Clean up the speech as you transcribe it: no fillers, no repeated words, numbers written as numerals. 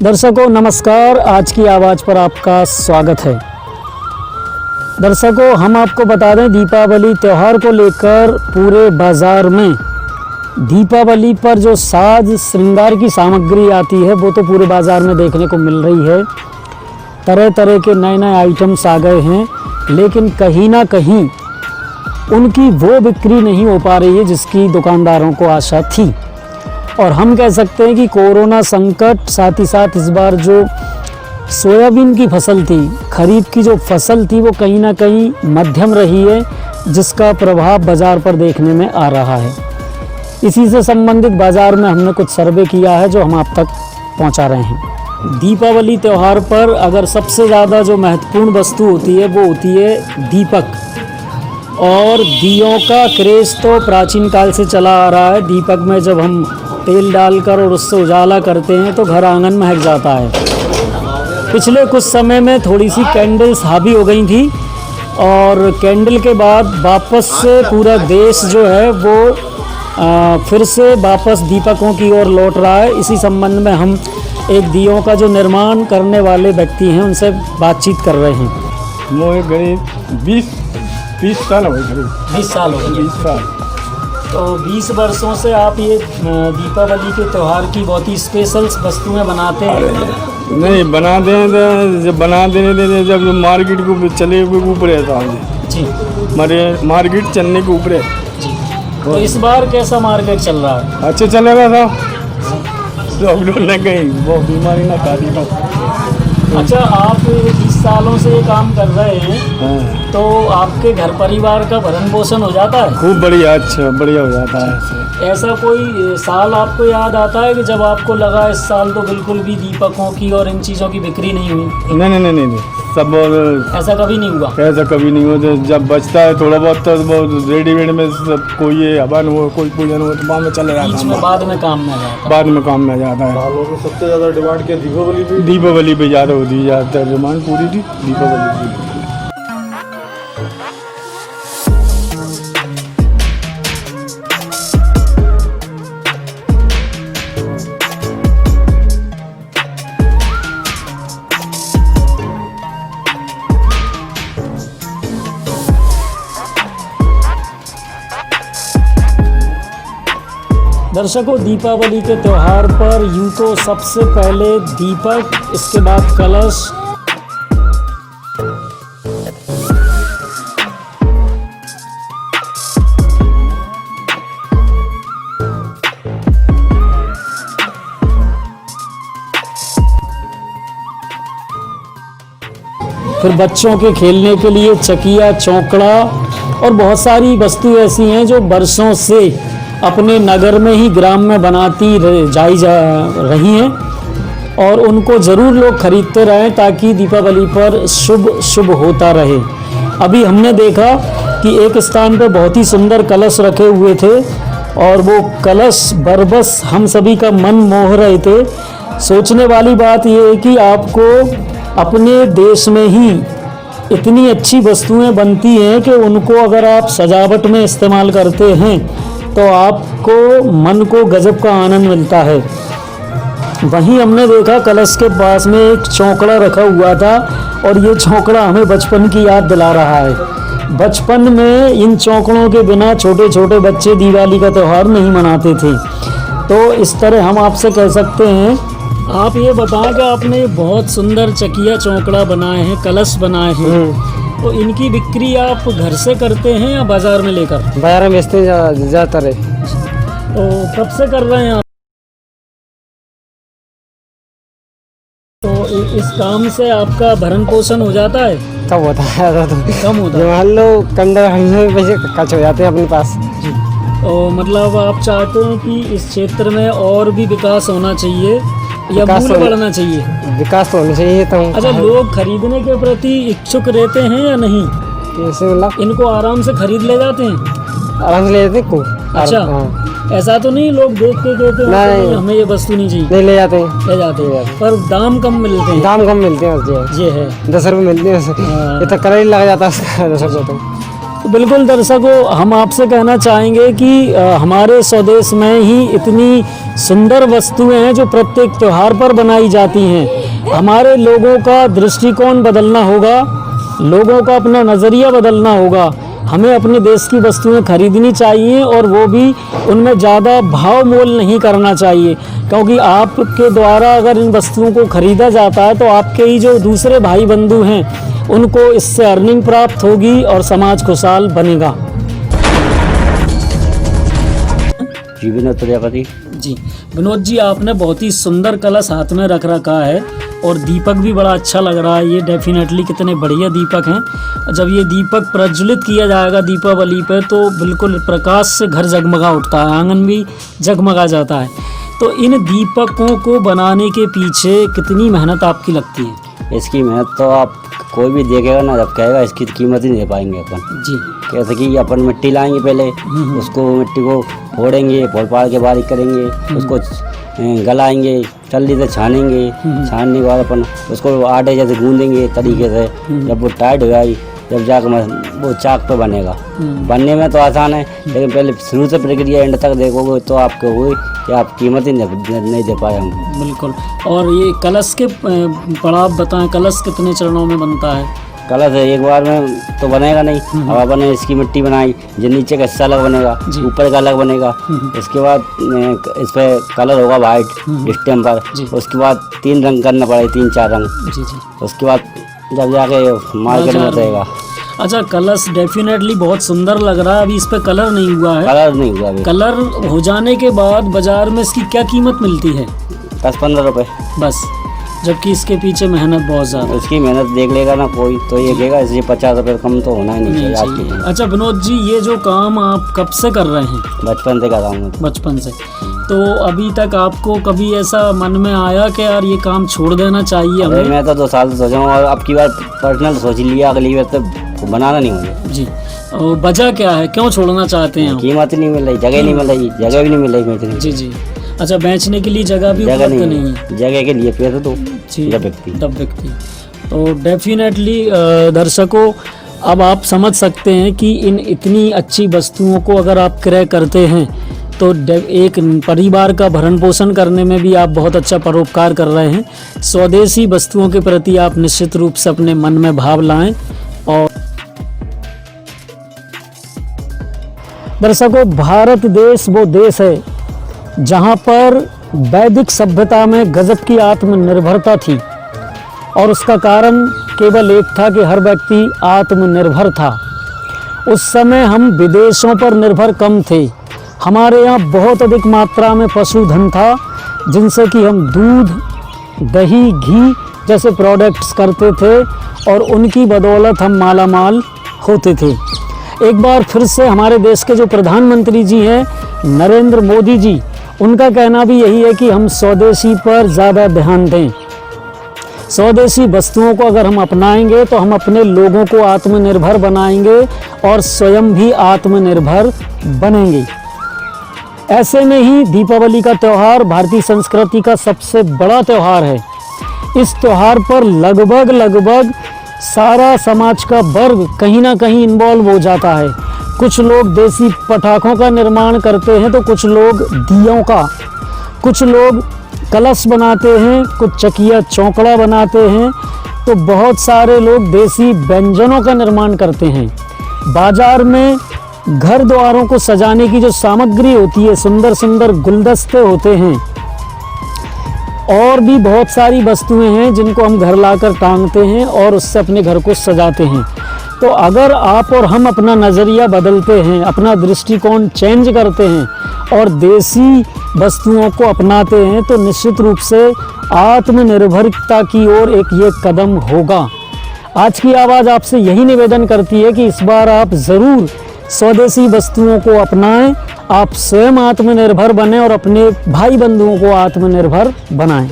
दर्शकों नमस्कार, आज की आवाज़ पर आपका स्वागत है। दर्शकों हम आपको बता दें, दीपावली त्यौहार को लेकर पूरे बाज़ार में दीपावली पर जो साज श्रृंगार की सामग्री आती है वो तो पूरे बाज़ार में देखने को मिल रही है। तरह तरह के नए नए आइटम्स आ गए हैं, लेकिन कहीं ना कहीं उनकी वो बिक्री नहीं हो पा रही है जिसकी दुकानदारों को आशा थी। और हम कह सकते हैं कि कोरोना संकट, साथ ही साथ इस बार जो सोयाबीन की फसल थी, खरीफ की जो फसल थी, वो कहीं ना कहीं मध्यम रही है, जिसका प्रभाव बाज़ार पर देखने में आ रहा है। इसी से संबंधित बाज़ार में हमने कुछ सर्वे किया है जो हम आप तक पहुंचा रहे हैं। दीपावली त्यौहार पर अगर सबसे ज़्यादा जो महत्वपूर्ण वस्तु होती है वो होती है दीपक। और दियों का क्रेज़ तो प्राचीन काल से चला आ रहा है। दीपक में जब हम तेल डालकर और उससे उजाला करते हैं तो घर आंगन महक जाता है। पिछले कुछ समय में थोड़ी सी कैंडल्स हावी हो गई थी और कैंडल के बाद वापस से पूरा देश जो है वो फिर से वापस दीपकों की ओर लौट रहा है। इसी संबंध में हम एक दियों का जो निर्माण करने वाले व्यक्ति हैं उनसे बातचीत कर रहे हैं। वो करीब 20 साल हो गए। 20 साल हो गए। 20 साल। तो 20 वर्षों से आप ये दीपावली के त्यौहार की बहुत ही स्पेशल वस्तुएं बनाते हैं। नहीं बना दें तो जब बना देने देते जब मार्केट को चले हुए ऊपर रहता हूँ जी। हमारे मार्केट चलने के ऊपर है जी। तो इस बार कैसा मार्केट चल रहा है? अच्छा चलेगा था। लॉकडाउन न कहीं वो बीमारी ना खाती तो। अच्छा, आप 20 सालों से ये काम कर रहे हैं। हाँ। तो आपके घर परिवार का भरण पोषण हो जाता है? खूब बढ़िया, अच्छा बढ़िया हो जाता है। ऐसा कोई साल आपको याद आता है कि जब आपको लगा इस साल तो बिल्कुल भी दीपकों की और इन चीज़ों की बिक्री नहीं हुई? नहीं सब ऐसा कभी नहीं हुआ? ऐसा कभी नहीं हुआ। जब बचता है थोड़ा बहुत तो बहुत रेडीमेड में सब कोई ये हवन हो, कोई पूजन हो तो वहाँ में चले जाता है। बाद में काम में जाता है। बाद में काम में जाता है। सबसे ज़्यादा डिमांड क्या दीपावली पे ज़्यादा होती है। ज़्यादातर डिमांड पूरी थी दीपावली की। दर्शकों, दीपावली के त्यौहार पर यूँ तो सबसे पहले दीपक, इसके बाद कलश, फिर बच्चों के खेलने के लिए चकिया, चौकड़ा और बहुत सारी वस्तु ऐसी हैं जो वर्षों से अपने नगर में ही ग्राम में बनाती जाई जा रही हैं और उनको ज़रूर लोग खरीदते रहें ताकि दीपावली पर शुभ होता रहे। अभी हमने देखा कि एक स्थान पर बहुत ही सुंदर कलश रखे हुए थे और वो कलश बरबस हम सभी का मन मोह रहे थे। सोचने वाली बात ये है कि आपको अपने देश में ही इतनी अच्छी वस्तुएं बनती हैं कि उनको अगर आप सजावट में इस्तेमाल करते हैं तो आपको मन को गजब का आनंद मिलता है। वहीं हमने देखा कलश के पास में एक चौकड़ा रखा हुआ था और ये चौकड़ा हमें बचपन की याद दिला रहा है। बचपन में इन चौकड़ों के बिना छोटे छोटे बच्चे दिवाली का त्यौहार नहीं मनाते थे। तो इस तरह हम आपसे कह सकते हैं, आप ये बताएं कि आपने बहुत सुंदर चकिया चौकड़ा बनाए हैं, कलश बनाए हैं, तो इनकी बिक्री आप घर से करते हैं या बाजार में लेकर? बाजार में बेचते ज़्यादातर है। तो कब से कर रहे हैं आप? तो इस काम से आपका भरण पोषण हो जाता है? कब होता है? कम होता है। मान लो 15 पैसे खर्च हो जाते हैं अपने पास। तो मतलब आप चाहते हैं कि इस क्षेत्र में और भी विकास होना चाहिए या मूल्य बढ़ना चाहिए? विकास तो होना चाहिए। तो अच्छा, लोग खरीदने के प्रति इच्छुक रहते हैं या नहीं? कैसे मतलब? इनको आराम से खरीद ले जाते हैं? आराम से ले जाते को। अच्छा। ऐसा तो नहीं लोग देख के कहते हैं नहीं हमें ये वस्तु नहीं चाहिए? नहीं, ले जाते हैं। ले जाते हैं पर दाम कम मिलते हैं। दाम कम मिलते हैं। ये है 10 रुपये मिलते हैं। ये तो कलर ही लग जाता है उसका 10 रुपये। तो बिल्कुल दर्शकों, हम आपसे कहना चाहेंगे कि हमारे स्वदेश में ही इतनी सुंदर वस्तुएं हैं जो प्रत्येक त्यौहार पर बनाई जाती हैं। हमारे लोगों का दृष्टिकोण बदलना होगा, लोगों का अपना नज़रिया बदलना होगा। हमें अपने देश की वस्तुएं खरीदनी चाहिए और वो भी उनमें ज़्यादा भाव मोल नहीं करना चाहिए, क्योंकि आपके द्वारा अगर इन वस्तुओं को खरीदा जाता है तो आपके ही जो दूसरे भाई बंधु हैं उनको इससे अर्निंग प्राप्त होगी और समाज खुशहाल बनेगा। जी विनोद प्रजापति। जी विनोद जी, आपने बहुत ही सुंदर कलश हाथ में रख रखा है और दीपक भी बड़ा अच्छा लग रहा है। ये डेफिनेटली कितने बढ़िया दीपक हैं। जब ये दीपक प्रज्वलित किया जाएगा दीपावली पर तो बिल्कुल प्रकाश से घर जगमगा उठता है, आंगन भी जगमगा जाता है। तो इन दीपकों को बनाने के पीछे कितनी मेहनत आपकी लगती है? इसकी मेहनत तो आप कोई भी देखेगा ना, जब कहेगा इसकी कीमत ही नहीं दे पाएंगे अपन। जी, कैसे कि अपन मिट्टी लाएंगे पहले, उसको मिट्टी को फोड़ेंगे, फोड़ पाड़ के बारीक करेंगे, उसको गलाएंगे, चल्ली से छानेंगे, छानने के बाद अपन उसको आटे जैसे गूंदेंगे तरीके से। जब वो टाइट हो जाएगी, जब जाकर वो चाक पे बनेगा। बनने में तो आसान है, लेकिन पहले शुरू से प्रक्रिया एंड तक देखोगे तो आपको हुई कि आप कीमत ही नहीं दे पाए हम। बिल्कुल। और ये कलश के पड़ाव बताएं, कलश कितने चरणों में बनता है? कलश एक बार में तो बनेगा नहीं। अब अपन ने इसकी मिट्टी बनाई, जो नीचे का हिस्सा अलग बनेगा, ऊपर का अलग बनेगा। इसके बाद इस पर कलर होगा वाइट स्टेम पर। उसके बाद 3 रंग करना पड़ेगा, 3-4 रंग। जी जी। उसके बाद जब जाके मार्केट में रहेगा। अच्छा, कलश डेफिनेटली बहुत सुंदर लग रहा है। अभी इस पे कलर नहीं हुआ है? कलर नहीं हुआ अभी। कलर हो जाने के बाद बाजार में इसकी क्या कीमत मिलती है? 10-15 रुपए बस, जबकि इसके पीछे मेहनत बहुत ज़्यादा। उसकी मेहनत देख लेगा ना कोई तो ये कहेगा इसलिए 50 रुपये कम तो होना ही नहीं चाहिए आज के। अच्छा विनोद जी, ये जो काम आप कब से कर रहे हैं? बचपन से कर रहा हूँ। बचपन से। तो अभी तक आपको कभी ऐसा मन में आया कि यार ये काम छोड़ देना चाहिए हमें? मैं तो 2 साल से सोचा हूँ और अब की बार पर्सनल सोच लिया, अगली बार तो बनाना नहीं मुझे। जी, और वजह क्या है, क्यों छोड़ना चाहते हैं? कीमत ही नहीं मिल रही, जगह नहीं मिल रही, जगह भी नहीं मिल रही इतनी। जी जी। अच्छा, बेचने के लिए जगह भी उपलब्ध नहीं है? जगह के लिए पैसे तो दब व्यक्ति। तो डेफिनेटली दर्शकों, अब आप समझ सकते हैं कि इन इतनी अच्छी वस्तुओं को अगर आप क्रय करते हैं तो एक परिवार का भरण पोषण करने में भी आप बहुत अच्छा परोपकार कर रहे हैं। स्वदेशी वस्तुओं के प्रति आप निश्चित रूप से अपने मन में भाव लाएं। और दर्शकों, भारत देश वो देश है जहाँ पर वैदिक सभ्यता में गजब की आत्मनिर्भरता थी और उसका कारण केवल एक था कि हर व्यक्ति आत्मनिर्भर था। उस समय हम विदेशों पर निर्भर कम थे। हमारे यहाँ बहुत अधिक मात्रा में पशुधन था जिनसे कि हम दूध, दही, घी जैसे प्रोडक्ट्स करते थे और उनकी बदौलत हम मालामाल होते थे। एक बार फिर से हमारे देश के जो प्रधानमंत्री जी हैं नरेंद्र मोदी जी, उनका कहना भी यही है कि हम स्वदेशी पर ज़्यादा ध्यान दें। स्वदेशी वस्तुओं को अगर हम अपनाएंगे तो हम अपने लोगों को आत्मनिर्भर बनाएंगे और स्वयं भी आत्मनिर्भर बनेंगे। ऐसे में ही दीपावली का त्यौहार भारतीय संस्कृति का सबसे बड़ा त्यौहार है। इस त्यौहार पर लगभग सारा समाज का वर्ग कहीं ना कहीं इन्वॉल्व हो जाता है। कुछ लोग देसी पटाखों का निर्माण करते हैं तो कुछ लोग दियों का, कुछ लोग कलश बनाते हैं, कुछ चकिया चौकड़ा बनाते हैं, तो बहुत सारे लोग देसी व्यंजनों का निर्माण करते हैं। बाजार में घर द्वारों को सजाने की जो सामग्री होती है, सुंदर सुंदर गुलदस्ते होते हैं और भी बहुत सारी वस्तुएं हैं जिनको हम घर लाकर टांगते हैं और उससे अपने घर को सजाते हैं। तो अगर आप और हम अपना नज़रिया बदलते हैं, अपना दृष्टिकोण चेंज करते हैं और देसी वस्तुओं को अपनाते हैं तो निश्चित रूप से आत्मनिर्भरता की ओर एक ये कदम होगा। आज की आवाज़ आपसे यही निवेदन करती है कि इस बार आप ज़रूर स्वदेशी वस्तुओं को अपनाएं, आप स्वयं आत्मनिर्भर बने और अपने भाई बंधुओं को आत्मनिर्भर बनाएं।